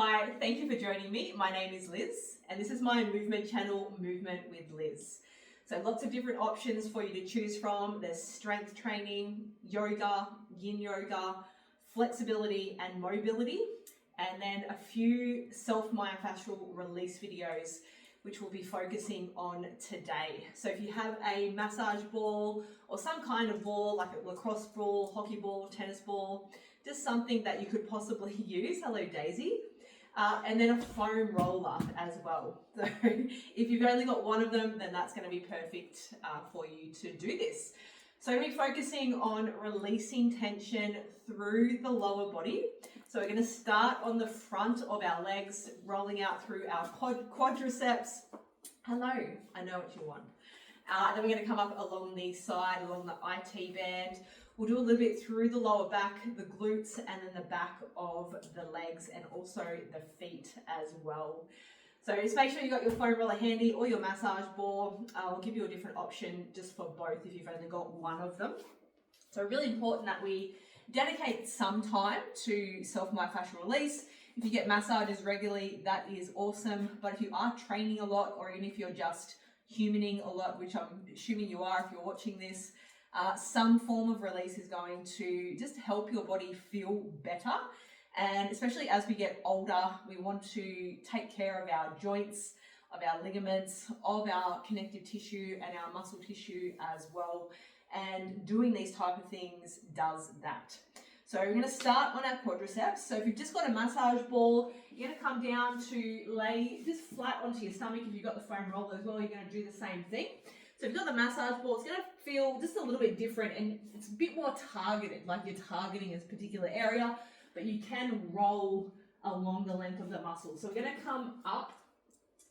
Hi, thank you for joining me. My name is Liz, and this is my movement channel, Movement with Liz. So lots of different options for you to choose from. There's strength training, yoga, yin yoga, flexibility and mobility, and then a few self-myofascial release videos which we'll be focusing on today. So if you have a massage ball or some kind of ball, like a lacrosse ball, hockey ball, tennis ball, just something that you could possibly use. Hello, Daisy. And then a foam roller as well. So if you've only got one of them, then that's going to be perfect for you to do this. So we're focusing on releasing tension through the lower body. So we're going to start on the front of our legs, rolling out through our quadriceps. Hello, I know what you want. Then we're going to come up along the side, along the IT band. We'll do a little bit through the lower back, the glutes, and then the back of the legs, and also the feet as well. So just make sure you got your foam roller handy or your massage ball. I'll give you a different option just for both if you've only got one of them. So really important that we dedicate some time to self-myofascial release. If you get massages regularly, that is awesome. But if you are training a lot, or even if you're just humaning a lot, which I'm assuming you are if you're watching this, some form of release is going to just help your body feel better. And especially as we get older, we want to take care of our joints, of our ligaments, of our connective tissue and our muscle tissue as well. And doing these type of things does that. So we're going to start on our quadriceps. So if you've just got a massage ball, you're going to come down to lay just flat onto your stomach. If you've got the foam roller as well, you're going to do the same thing. So if you've got the massage ball, it's going to feel just a little bit different, and it's a bit more targeted, like you're targeting a particular area, but you can roll along the length of the muscle. So we're going to come up.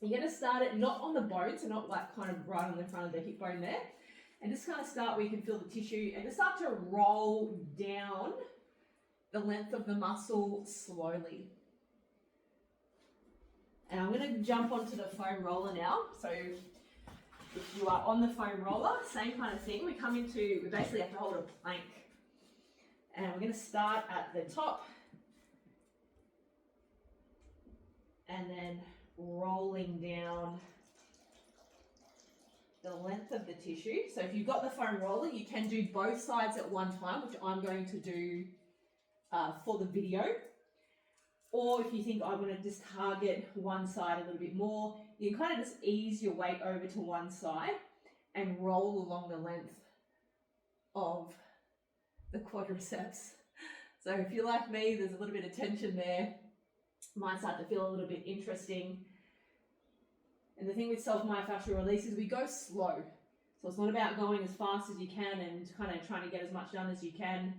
You're going to start it not on the bone, so not like kind of right on the front of the hip bone there, and just kind of start where you can feel the tissue, and just start to roll down the length of the muscle slowly. And I'm going to jump onto the foam roller now. So if you are on the foam roller, same kind of thing. We basically have to hold a plank. And we're going to start at the top and then rolling down the length of the tissue. So if you've got the foam roller, you can do both sides at one time, which I'm going to do for the video. Or if you think I want to just target one side a little bit more, you can kind of just ease your weight over to one side and roll along the length of the quadriceps. So if you're like me, there's a little bit of tension there. Might start to feel a little bit interesting. And the thing with self-myofascial release is we go slow. So it's not about going as fast as you can and kind of trying to get as much done as you can.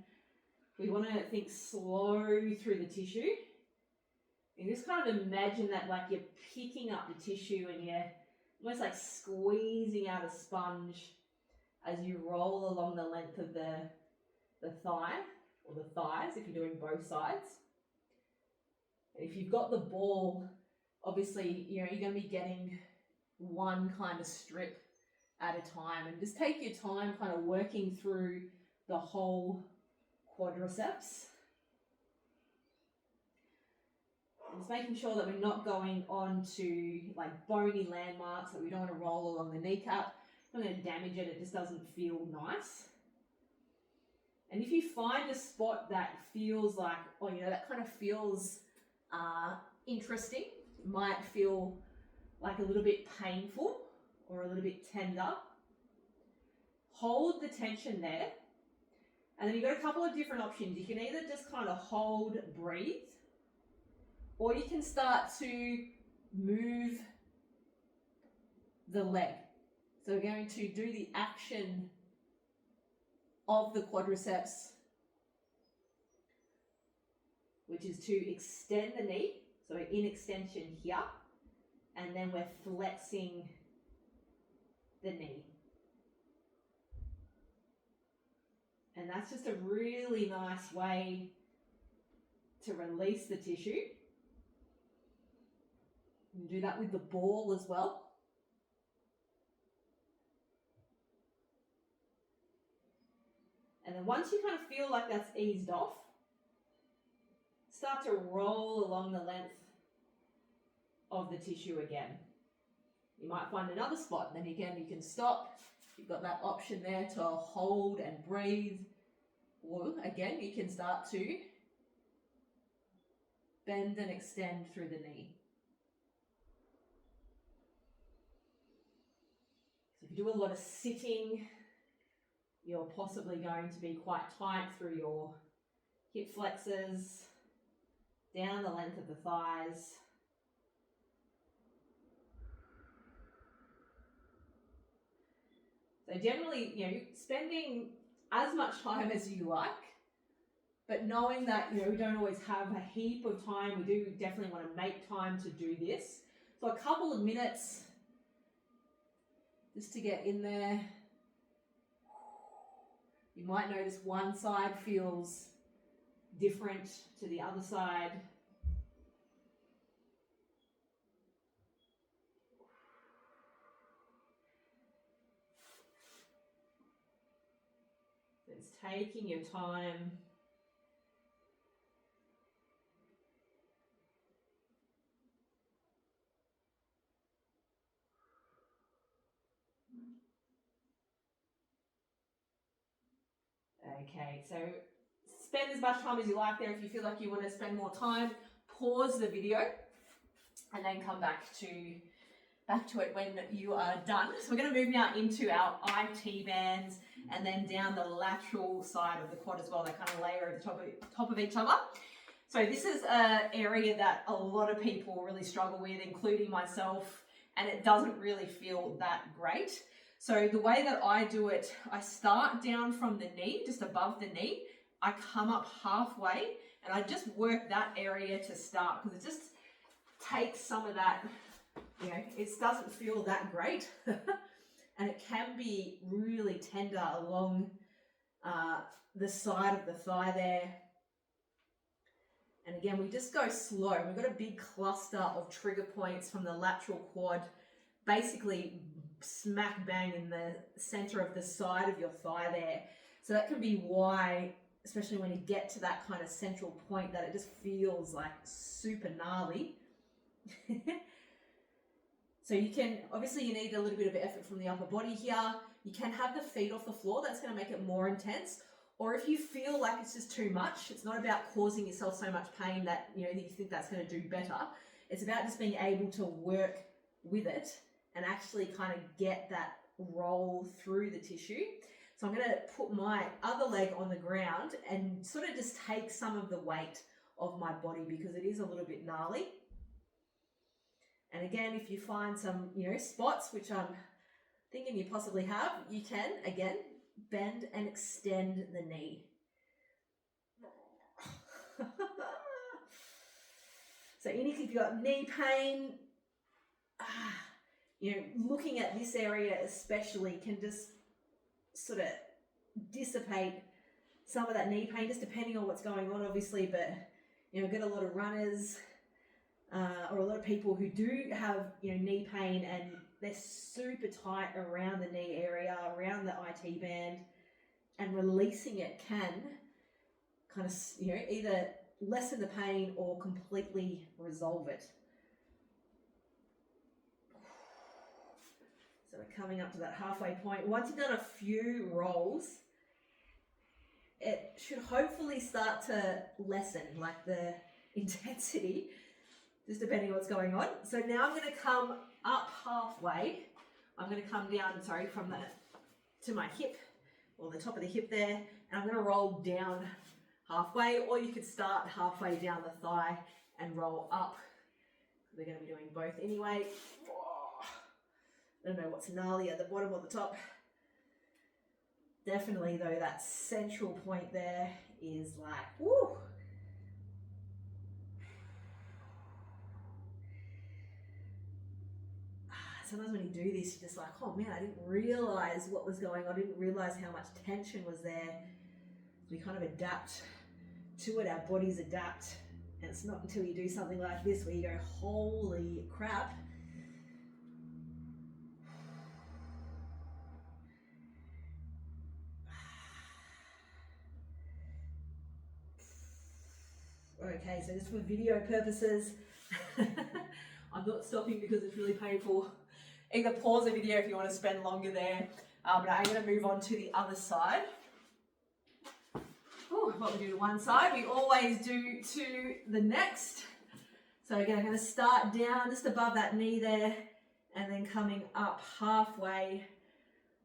We want to think slow through the tissue. And just kind of imagine that like you're picking up the tissue and you're almost like squeezing out a sponge as you roll along the length of the thigh or the thighs if you're doing both sides. And if you've got the ball, obviously, you're going to be getting one kind of strip at a time, and just take your time kind of working through the whole quadriceps. Just making sure that we're not going on to like bony landmarks, that we don't want to roll along the kneecap. Not going to damage it, it just doesn't feel nice. And if you find a spot that feels like, that kind of feels interesting, might feel like a little bit painful or a little bit tender, hold the tension there. And then you've got a couple of different options. You can either just kind of hold, breathe, or you can start to move the leg. So we're going to do the action of the quadriceps, which is to extend the knee. So we're in extension here, and then we're flexing the knee. And that's just a really nice way to release the tissue. You can do that with the ball as well. And then once you kind of feel like that's eased off, start to roll along the length of the tissue again. You might find another spot, and then again you can stop. You've got that option there to hold and breathe. Or again, you can start to bend and extend through the knee. So if you do a lot of sitting, you're possibly going to be quite tight through your hip flexors, down the length of the thighs. So generally, spending as much time as you like, but knowing that, we don't always have a heap of time. We do definitely want to make time to do this. So a couple of minutes just to get in there. You might notice one side feels different to the other side. It's taking your time. Okay, so spend as much time as you like there. If you feel like you want to spend more time, pause the video and then come back to it when you are done. So we're going to move now into our IT bands and then down the lateral side of the quad as well. They kind of layer over top of each other. So this is an area that a lot of people really struggle with, including myself, and it doesn't really feel that great. So the way that I do it, I start down from the knee, just above the knee. I come up halfway and I just work that area to start, because it just takes some of that, it doesn't feel that great. And it can be really tender along the side of the thigh there. And again, we just go slow. We've got a big cluster of trigger points from the lateral quad, basically smack bang in the center of the side of your thigh there. So that can be why, especially when you get to that kind of central point, that it just feels like super gnarly. So you need a little bit of effort from the upper body here. You can have the feet off the floor. That's going to make it more intense. Or if you feel like it's just too much, it's not about causing yourself so much pain that you think that's going to do better. It's about just being able to work with it and actually kind of get that roll through the tissue. So I'm going to put my other leg on the ground and sort of just take some of the weight of my body, because it is a little bit gnarly. And again, if you find some, spots, which I'm thinking you possibly have, you can, again, bend and extend the knee. So even if you've got knee pain, looking at this area especially can just sort of dissipate some of that knee pain, just depending on what's going on, obviously. But, get a lot of runners or a lot of people who do have, knee pain, and they're super tight around the knee area, around the IT band, and releasing it can kind of, either lessen the pain or completely resolve it. So we're coming up to that halfway point. Once you've done a few rolls, it should hopefully start to lessen, like the intensity, just depending on what's going on. So now I'm going to come up halfway. I'm going to come down, from to my hip, or the top of the hip there, and I'm going to roll down halfway, or you could start halfway down the thigh and roll up. We're going to be doing both anyway. I don't know what's gnarly at the bottom or the top. Definitely though, that central point there is like, woo! Sometimes when you do this, you're just like, oh man, I didn't realize what was going on. I didn't realize how much tension was there. We kind of adapt to it. Our bodies adapt. And it's not until you do something like this where you go, holy crap. Okay, so just for video purposes, I'm not stopping because it's really painful. Either pause the video if you want to spend longer there, but I'm going to move on to the other side. Ooh, what we do to one side, we always do to the next. So again, I'm going to start down just above that knee there, and then coming up halfway.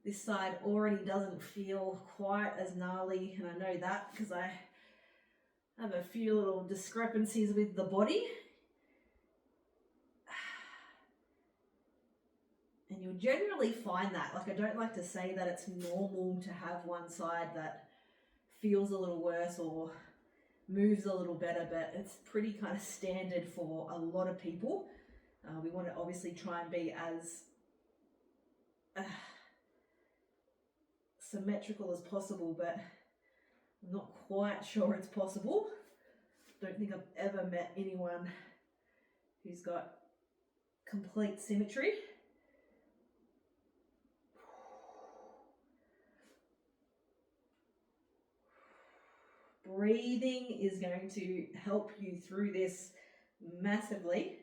This side already doesn't feel quite as gnarly, and I know that because I have a few little discrepancies with the body. And you'll generally find that, like I don't like to say that it's normal to have one side that feels a little worse or moves a little better, but it's pretty kind of standard for a lot of people. We want to obviously try and be as symmetrical as possible, but I'm not quite sure it's possible. Don't think I've ever met anyone who's got complete symmetry. Breathing is going to help you through this massively.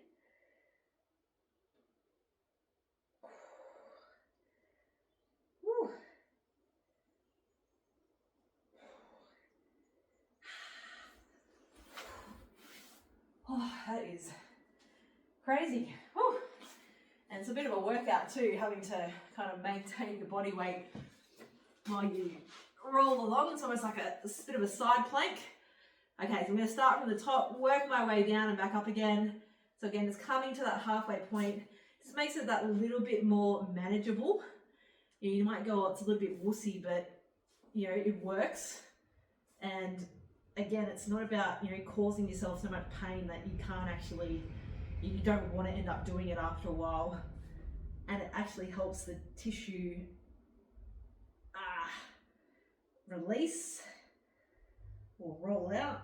Woo. Oh, that is crazy. Woo. And it's a bit of a workout too, having to kind of maintain your body weight while you roll along. It's almost like a bit of a side plank. Okay, so I'm going to start from the top, work my way down and back up again. So again, it's coming to that halfway point. This makes it that little bit more manageable. You might go, oh, it's a little bit wussy, but you know, it works. And again, it's not about, you know, causing yourself so much pain that you can't actually, you don't want to end up doing it after a while. And it actually helps the tissue release or roll out,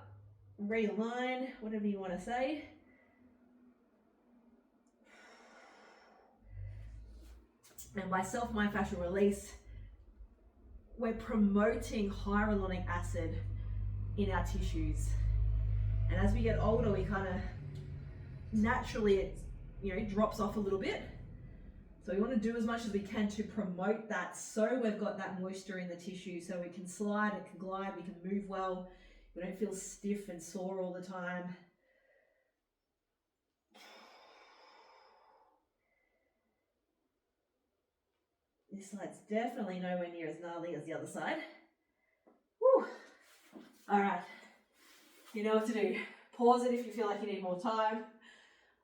realign, whatever you want to say. And by self-myofascial release, we're promoting hyaluronic acid in our tissues. And as we get older, we kind of naturally, it, you know, drops off a little bit. So we want to do as much as we can to promote that, so we've got that moisture in the tissue, so we can slide, it can glide, we can move well, we don't feel stiff and sore all the time. This side's definitely nowhere near as gnarly as the other side. Woo! All right, you know what to do. Pause it if you feel like you need more time.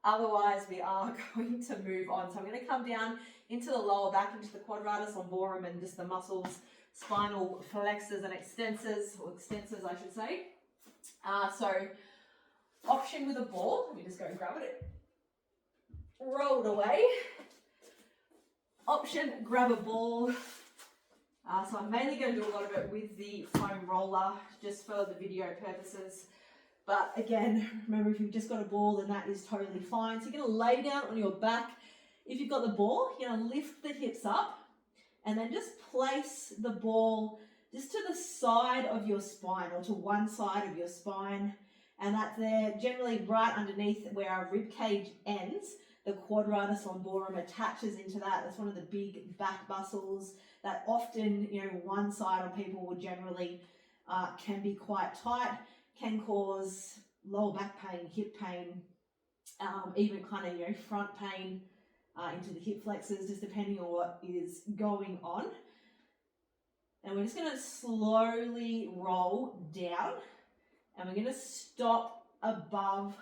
Otherwise, we are going to move on. So I'm going to come down into the lower back, into the quadratus lumborum and just the muscles, spinal flexors and extensors, or extensors I should say. So option with a ball, let me just go and grab it. Roll it away. Option, grab a ball. So I'm mainly going to do a lot of it with the foam roller, just for the video purposes. But again, remember, if you've just got a ball, then that is totally fine. So you're going to lay down on your back. If you've got the ball, you're going to lift the hips up and then just place the ball just to the side of your spine, or to one side of your spine. And that's there, generally right underneath where our rib cage ends. The quadratus lumborum attaches into that. That's one of the big back muscles that often, you know, one side of people will generally can be quite tight. Can cause lower back pain, hip pain, even kind of, you know, front pain into the hip flexors, just depending on what is going on. And we're just going to slowly roll down, and we're going to stop above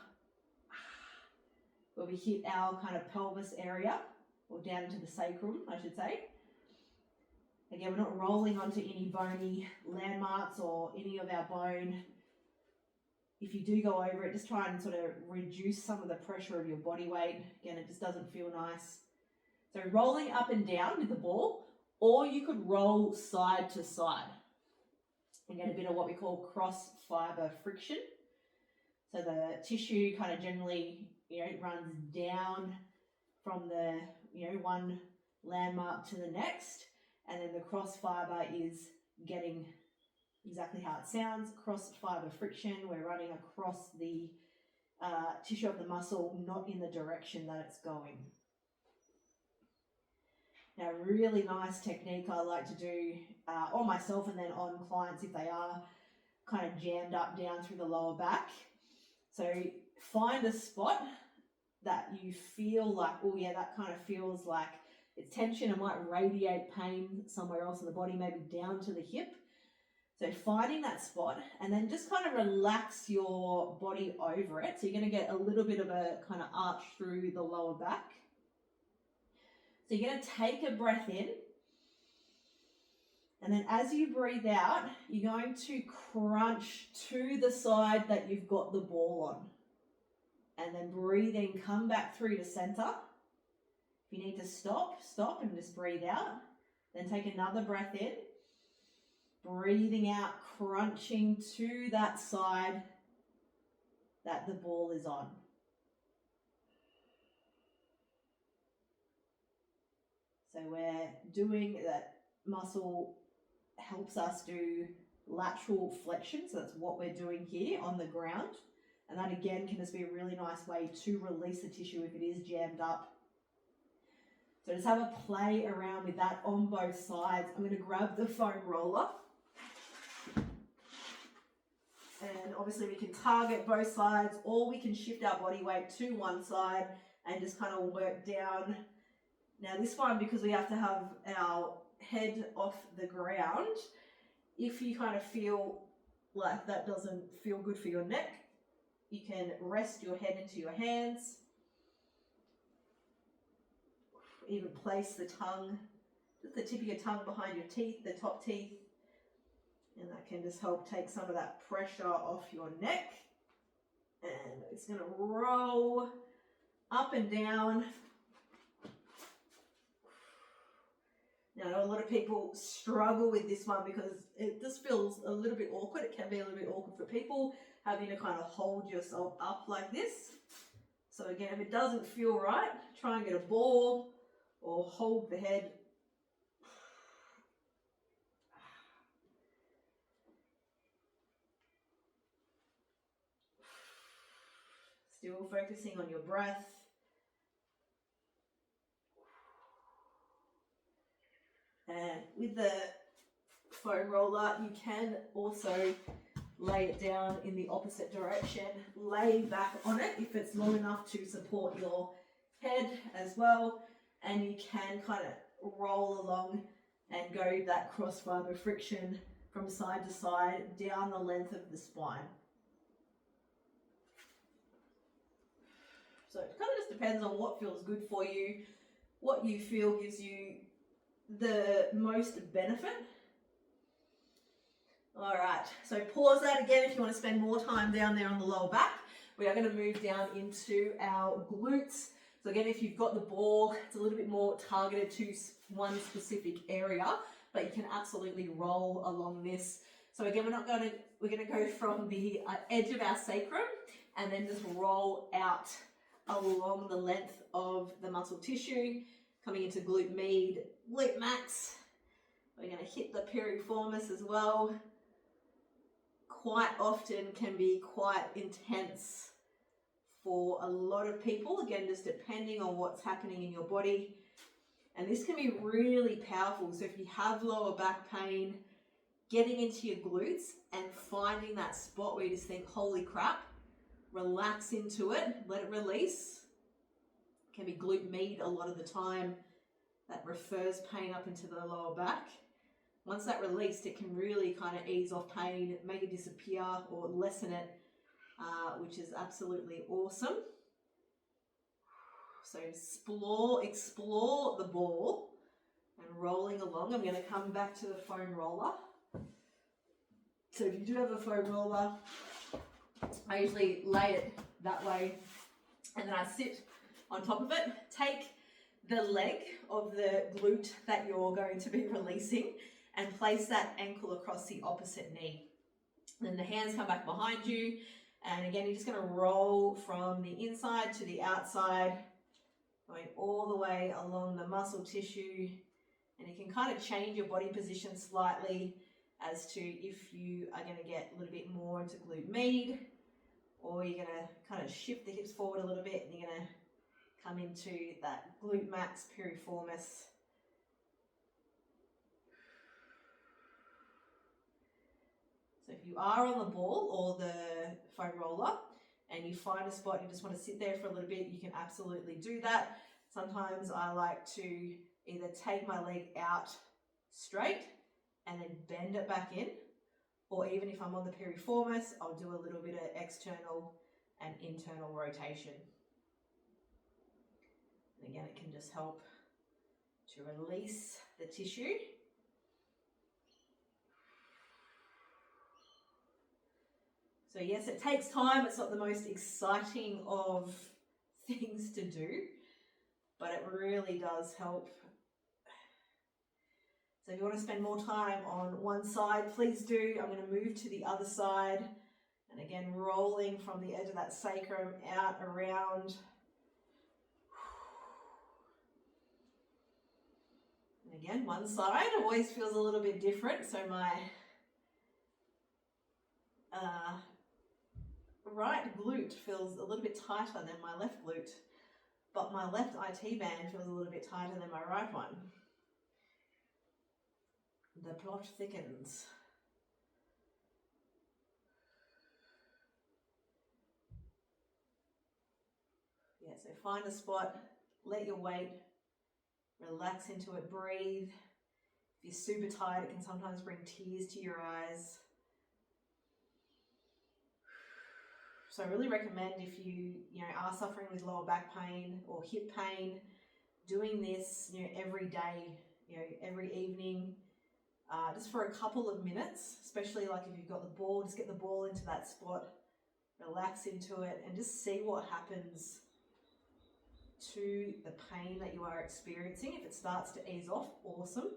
where we hit our kind of pelvis area, or down into the sacrum, I should say. Again, we're not rolling onto any bony landmarks or any of our bone. If you do go over it, just try and sort of reduce some of the pressure of your body weight. Again, it just doesn't feel nice. So rolling up and down with the ball, or you could roll side to side and get a bit of what we call cross fiber friction. So the tissue kind of generally, you know, runs down from the, you know, one landmark to the next, and then the cross fiber is getting exactly how it sounds, cross fiber friction. We're running across the tissue of the muscle not in the direction that it's going. Now, really nice technique I like to do on myself and then on clients if they are kind of jammed up down through the lower back. So find a spot that you feel like, oh yeah, that kind of feels like it's tension. It might radiate pain somewhere else in the body, maybe down to the hip. So finding that spot and then just kind of relax your body over it. So you're going to get a little bit of a kind of arch through the lower back. So you're going to take a breath in. And then as you breathe out, you're going to crunch to the side that you've got the ball on. And then breathe in, come back through to center. If you need to stop and just breathe out. Then take another breath in. Breathing out, crunching to that side that the ball is on. So we're doing that. Muscle helps us do lateral flexion, so that's what we're doing here on the ground. And that again can just be a really nice way to release the tissue if it is jammed up. So just have a play around with that on both sides. I'm going to grab the foam roller. And obviously we can target both sides, or we can shift our body weight to one side and just kind of work down. Now this one, because we have to have our head off the ground, if you kind of feel like that doesn't feel good for your neck, you can rest your head into your hands. Even place the tongue, just the tip of your tongue behind your teeth, the top teeth. And that can just help take some of that pressure off your neck. And it's going to roll up and down. Now, I know a lot of people struggle with this one because it just feels a little bit awkward. It can be a little bit awkward for people having to kind of hold yourself up like this. So again, if it doesn't feel right, try and get a ball or hold the head. Still focusing on your breath. And with the foam roller, you can also lay it down in the opposite direction. Lay back on it if it's long enough to support your head as well. And you can kind of roll along and go that cross fiber friction from side to side down the length of the spine. So it kind of just depends on what feels good for you, what you feel gives you the most benefit. All right, so pause that again if you want to spend more time down there on the lower back. We are going to move down into our glutes. So again, if you've got the ball, it's a little bit more targeted to one specific area, but you can absolutely roll along this. So again, we're going to go from the edge of our sacrum and then just roll out along the length of the muscle tissue, coming into glute med, glute max. We're going to hit the piriformis as well. Quite often can be quite intense for a lot of people, again, just depending on what's happening in your body. And this can be really powerful. So if you have lower back pain, getting into your glutes and finding that spot where you just think, holy crap, relax into it, let it release. It can be glute med a lot of the time. That refers pain up into the lower back. Once that released, it can really kind of ease off pain, make it disappear or lessen it, which is absolutely awesome. So explore the ball and rolling along. I'm going to come back to the foam roller. So if you do have a foam roller, I usually lay it that way and then I sit on top of it. Take the leg of the glute that you're going to be releasing and place that ankle across the opposite knee. Then the hands come back behind you. And again, you're just going to roll from the inside to the outside, going all the way along the muscle tissue. And you can kind of change your body position slightly as to if you are going to get a little bit more into glute med or you're going to kind of shift the hips forward a little bit and you're going to come into that glute max piriformis. So if you are on the ball or the foam roller and you find a spot, you just want to sit there for a little bit, you can absolutely do that. Sometimes I like to either take my leg out straight and then bend it back in, or even if I'm on the piriformis, I'll do a little bit of external and internal rotation. And again, it can just help to release the tissue. So yes, it takes time. It's not the most exciting of things to do, but it really does help. So if you want to spend more time on one side, please do. I'm going to move to the other side. And again, rolling from the edge of that sacrum out around. And again, one side always feels a little bit different. So my right glute feels a little bit tighter than my left glute, but my left IT band feels a little bit tighter than my right one. The plot thickens. Yeah, so find a spot, let your weight relax into it, breathe. If you're super tired, it can sometimes bring tears to your eyes. So I really recommend, if you are suffering with lower back pain or hip pain, doing this every day, every evening, just for a couple of minutes, especially like if you've got the ball, just get the ball into that spot, relax into it, and just see what happens to the pain that you are experiencing. If it starts to ease off, awesome.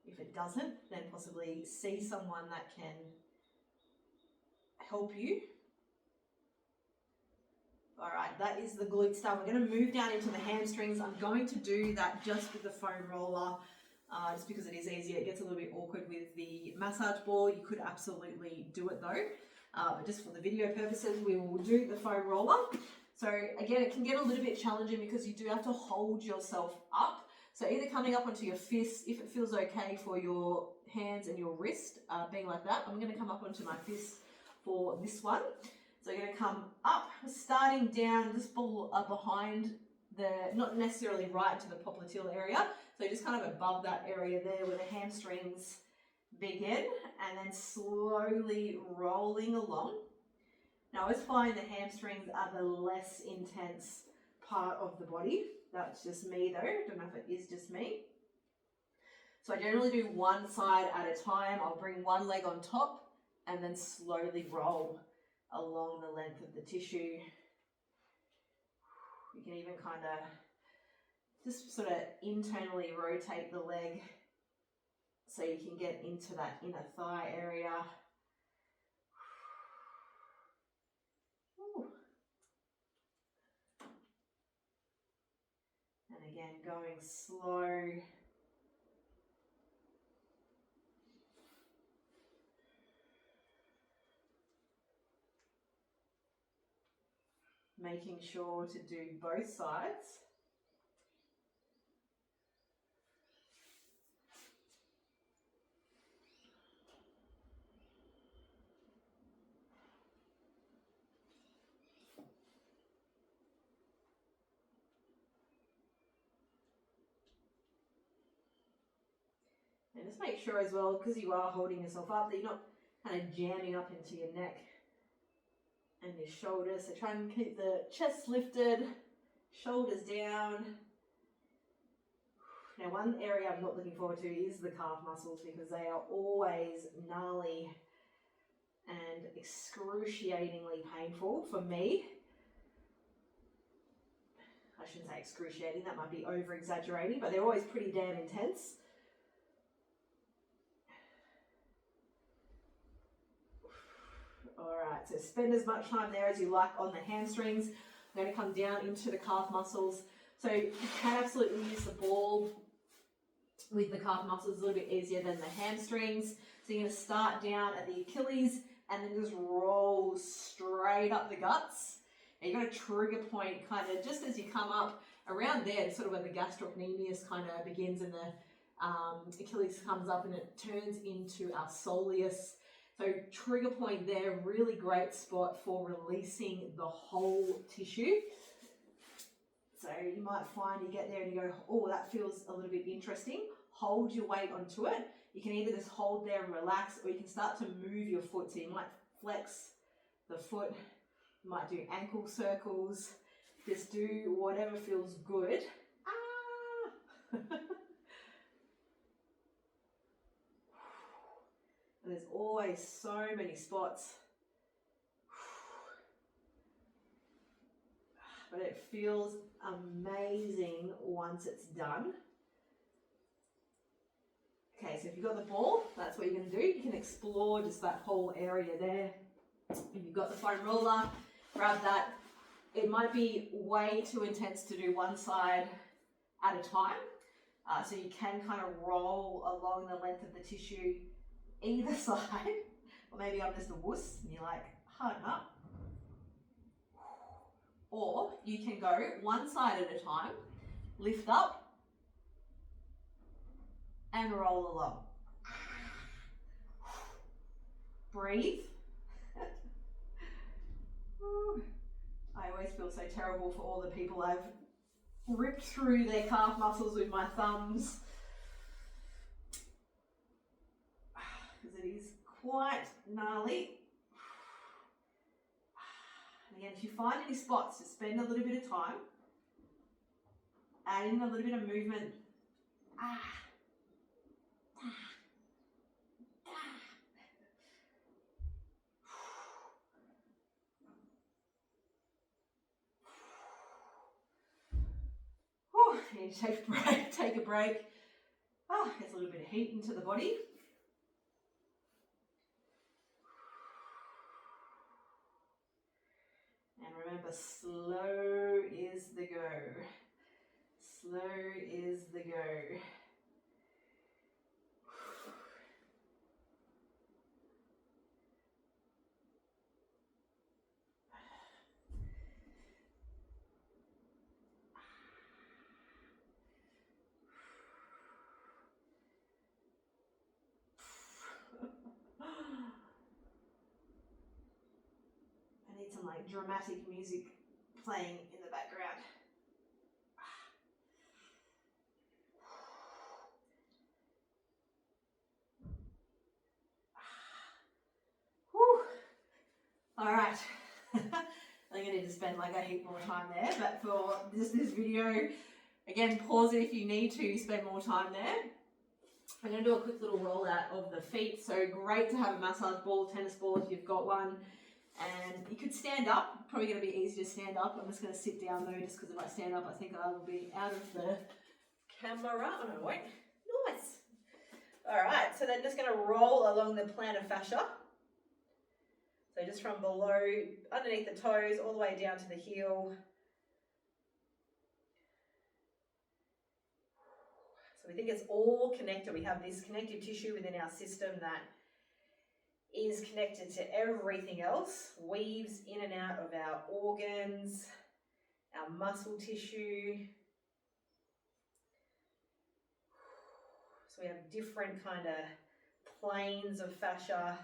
If it doesn't, then possibly see someone that can help you. All right, that is the glute stuff. We're going to move down into the hamstrings. I'm going to do that just with the foam roller, just because it is easier. It gets a little bit awkward with the massage ball. You could absolutely do it though, but just for the video purposes, we will do the foam roller. So again, it can get a little bit challenging because you do have to hold yourself up. So either coming up onto your fists, if it feels okay for your hands and your wrist, being like that. I'm going to come up onto my fists for this one. So you're going to come up, starting down just behind the, not necessarily right to the popliteal area, so just kind of above that area there where the hamstrings begin, and then slowly rolling along. Now I always find the hamstrings are the less intense part of the body. That's just me though, I don't know if it is just me. So I generally do one side at a time. I'll bring one leg on top and then slowly roll along the length of the tissue. You can even kind of just sort of internally rotate the leg so you can get into that inner thigh area. Ooh. And again, going slow. Making sure to do both sides. And just make sure as well, because you are holding yourself up, that you're not kind of jamming up into your neck and your shoulders. So try and keep the chest lifted, shoulders down. Now one area I'm not looking forward to is the calf muscles, because they are always gnarly and excruciatingly painful for me. I shouldn't say excruciating, that might be over exaggerating, but they're always pretty damn intense. Alright, so spend as much time there as you like on the hamstrings. I'm going to come down into the calf muscles. So you can absolutely use the ball with the calf muscles, a little bit easier than the hamstrings. So you're going to start down at the Achilles, and then just roll straight up the guts. And you've got a trigger point kind of just as you come up around there, sort of where the gastrocnemius kind of begins and the Achilles comes up and it turns into our soleus. So trigger point there, really great spot for releasing the whole tissue. So you might find you get there and you go, oh, that feels a little bit interesting. Hold your weight onto it. You can either just hold there and relax, or you can start to move your foot. So you might flex the foot, you might do ankle circles, just do whatever feels good. Ah! And there's always so many spots. But it feels amazing once it's done. Okay, so if you've got the ball, that's what you're going to do. You can explore just that whole area there. If you've got the foam roller, grab that. It might be way too intense to do one side at a time. So you can kind of roll along the length of the tissue either side. Or maybe I'm just a wuss and you're like, harden up. Or you can go one side at a time, lift up, and roll along. Breathe. I always feel so terrible for all the people I've ripped through their calf muscles with my thumbs. Because it is quite gnarly. And again, if you find any spots, just spend a little bit of time. Add in a little bit of movement. You need to take a break, take a break. Gets a little bit of heat into the body. And remember, slow is the go. Slow is the go. I need some like dramatic music playing in the background. Whew. All right. I think I need to spend like a heap more time there, but for this video, again, pause it if you need to spend more time there. I'm going to do a quick little rollout of the feet. So great to have a massage ball, tennis ball if you've got one. And you could stand up, probably going to be easy to stand up. I'm just going to sit down though, just because if I stand up, I think I will be out of the camera. Oh no, I won't. Nice. All right, so then just going to roll along the plantar fascia. So just from below, underneath the toes, all the way down to the heel. So we think it's all connected. We have this connective tissue within our system that is connected to everything else, weaves in and out of our organs, our muscle tissue. So we have different kind of planes of fascia,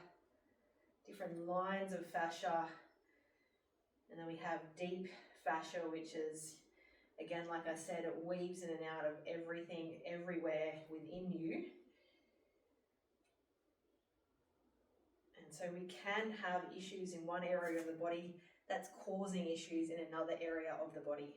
different lines of fascia, and then we have deep fascia, which is, again, like I said, it weaves in and out of everything, everywhere within you. And so we can have issues in one area of the body that's causing issues in another area of the body.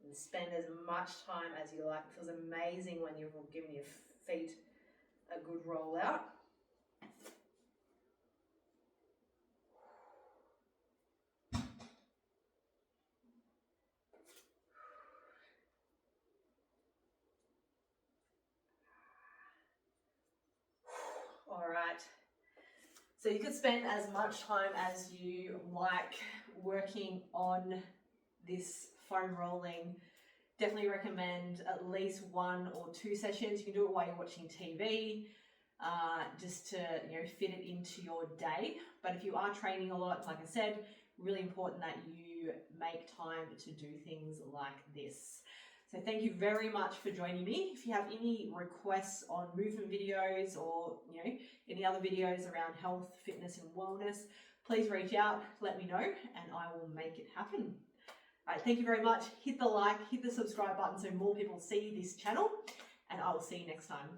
And spend as much time as you like. It feels amazing when you're giving your feet a good roll out. All right. So you could spend as much time as you like working on this foam rolling. Definitely recommend at least 1 or 2 sessions. You can do it while you're watching TV, just to fit it into your day. But if you are training a lot, like I said, really important that you make time to do things like this. So thank you very much for joining me. If you have any requests on movement videos or any other videos around health, fitness and wellness, please reach out, let me know, and I will make it happen. All right, thank you very much. Hit the like, hit the subscribe button so more people see this channel, and I will see you next time.